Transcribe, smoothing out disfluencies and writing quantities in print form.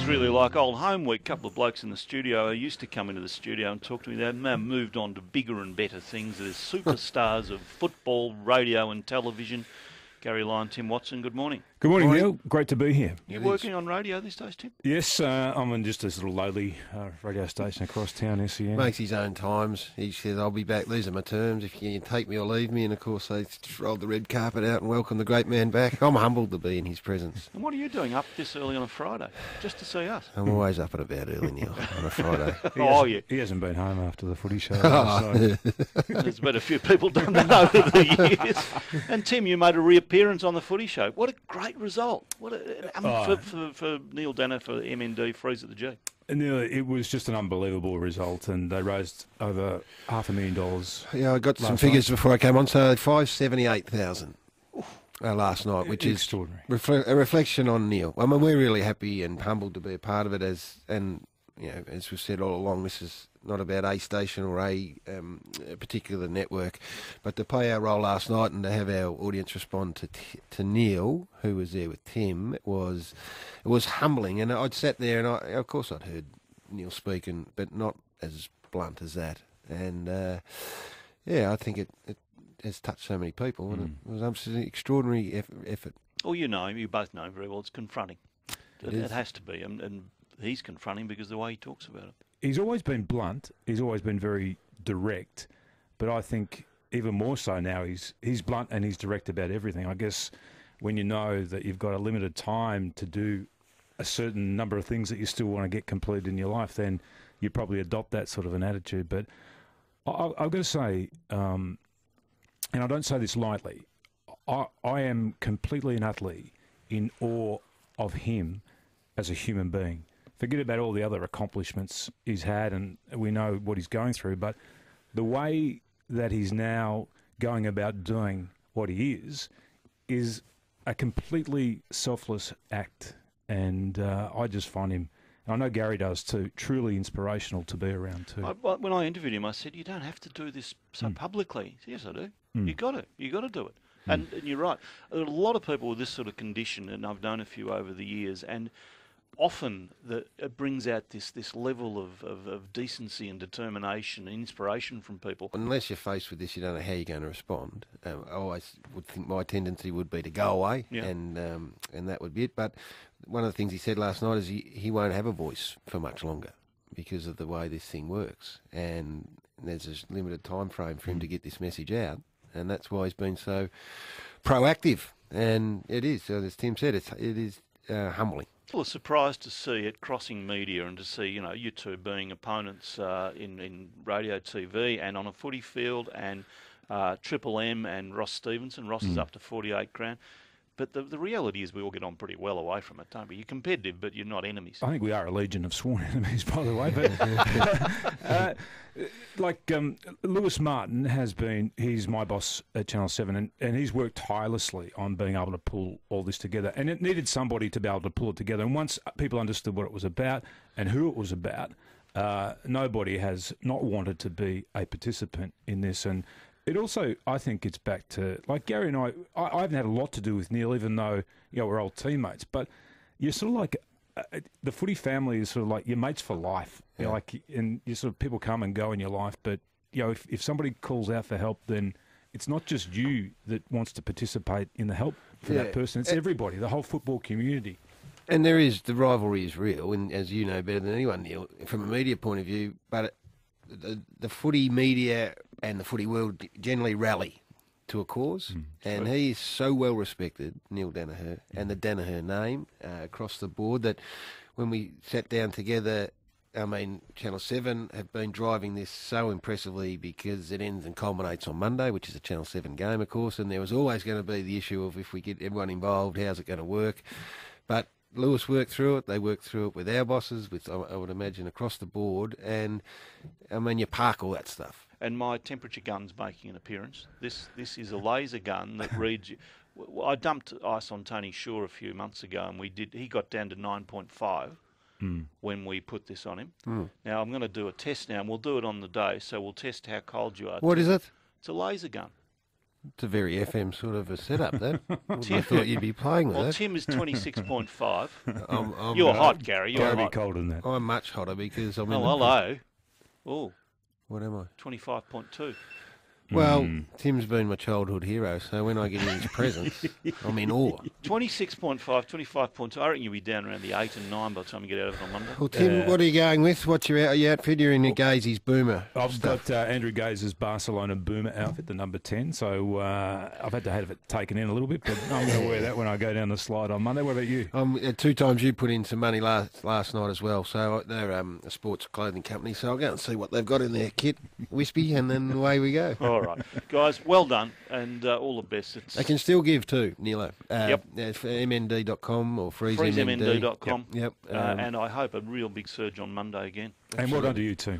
really like old home week. A couple of blokes in the studio used to come into the studio and talk to me. They've now moved on to bigger and better things. There's superstars of football, radio and television. Garry Lyon, Tim Watson, good morning. Good morning, Neil. Great to be here. You working on radio these days, Tim? Yes, I'm on just this little lowly radio station across town, SEN. Makes his own times. He says, I'll be back. These are my terms. If you can take me or leave me. And, of course, they just rolled the red carpet out and welcomed the great man back. I'm humbled to be in his presence. And what are you doing up this early on a Friday, just to see us? I'm always up and about early, Neil, on a Friday. He hasn't been home after the footy show. There's been a few people done that over the years. And, Tim, you made a reappearance on the footy show. What a great result. For Neil Danner for MND Freeze at the G. Neil, it was just an unbelievable result, and they raised over $500,000. Yeah, I got some figures before I came on. So 578,000 last night, which is extraordinary. A reflection on Neil. I mean, we're really happy and humbled to be a part of it. As we've said all along, this is not about a station or a particular network, but to play our role last night and to have our audience respond to Neil, who was there with Tim, it was humbling. And I'd sat there and of course I'd heard Neil speak, but not as blunt as that. And I think it has touched so many people, and it was absolutely extraordinary effort. Well, you both know very well, it's confronting. It has to be, and he's confronting because of the way he talks about it. He's always been blunt. He's always been very direct, but I think even more so now he's blunt and he's direct about everything. I guess when you know that you've got a limited time to do a certain number of things that you still want to get completed in your life, then you probably adopt that sort of an attitude. But I've got to say, and I don't say this lightly, I am completely and utterly in awe of him as a human being. Forget about all the other accomplishments he's had, and we know what he's going through, but the way that he's now going about doing what he is a completely selfless act. And I just find him, and I know Gary does too, truly inspirational to be around too. When I interviewed him, I said, you don't have to do this so publicly. He said, yes, I do. You got to do it. And you're right. There are a lot of people with this sort of condition, and I've known a few over the years, and often it brings out this level of decency and determination and inspiration from people. Unless you're faced with this, you don't know how you're going to respond. I always would think my tendency would be to go away, and that would be it. But one of the things he said last night is he won't have a voice for much longer because of the way this thing works. And there's a limited time frame for him to get this message out, and that's why he's been so proactive. And it is, so as Tim said, it is humbling. Well, a surprise to see it crossing media and to see, you two being opponents in radio, TV and on a footy field, and Triple M and Ross Stevenson. Ross is up to 48 grand. But the reality is we all get on pretty well away from it, don't we? You're competitive, but you're not enemies. I think we are a legion of sworn enemies, by the way. But Lewis Martin he's my boss at Channel 7, and he's worked tirelessly on being able to pull all this together. And it needed somebody to be able to pull it together. And once people understood what it was about and who it was about, nobody has not wanted to be a participant in this. And it also, I think it's back to, like Gary and I haven't had a lot to do with Neil, even though we're old teammates, but you're sort of like, the footy family is sort of like your mates for life. Yeah. And you sort of, people come and go in your life, but if somebody calls out for help, then it's not just you that wants to participate in the help for that person, it's everybody, the whole football community. And the rivalry is real, and as you know better than anyone, Neil, from a media point of view, but the footy media and the footy world generally rally to a cause, and he is so well respected, Neil Danaher, and the Danaher name across the board, that when we sat down together, I mean, Channel 7 have been driving this so impressively because it ends and culminates on Monday, which is a Channel 7 game, of course, and there was always going to be the issue of if we get everyone involved, how's it going to work? But Lewis worked through it. They worked through it with our bosses, with I would imagine across the board, and I mean you park all that stuff. And my temperature gun's making an appearance. This is a laser gun that reads. I dumped ice on Tony Shaw a few months ago, and he got down to 9.5 when we put this on him. Now I'm going to do a test now, and we'll do it on the day. So we'll test how cold you are. What is it? It's a laser gun. It's a very FM sort of a setup, that. I thought you'd be playing with Well, that. Tim is 26.5. I'm You're hot, Gary. You're Gotta be hot. colder than that. I'm much hotter because I'm in Oh, the... hello. Oh, What am I? 25.2. Well, Tim's been my childhood hero, so when I get in his presence, I'm in awe. 26.5, 25.2. I reckon you'll be down around the 8 and 9 by the time you get out of it on Monday. Well, Tim, what are you going with? What's your outfit? You're in your Gazy's Boomer I've stuff. got Andrew Gazer's Barcelona Boomer outfit, the number 10, so I've had to have it taken in a little bit, but I'm going to wear that when I go down the slide on Monday. What about you? 2 times you put in some money last night as well, so they're a sports clothing company, so I'll go and see what they've got in their kit, Wispy, and then away we go. All right. Guys, well done and all the best. They can still give too, Nilo. Yep. For mnd.com or freezemnd. freezemnd.com. Yep. And I hope a real big surge on Monday again. And well done to you too.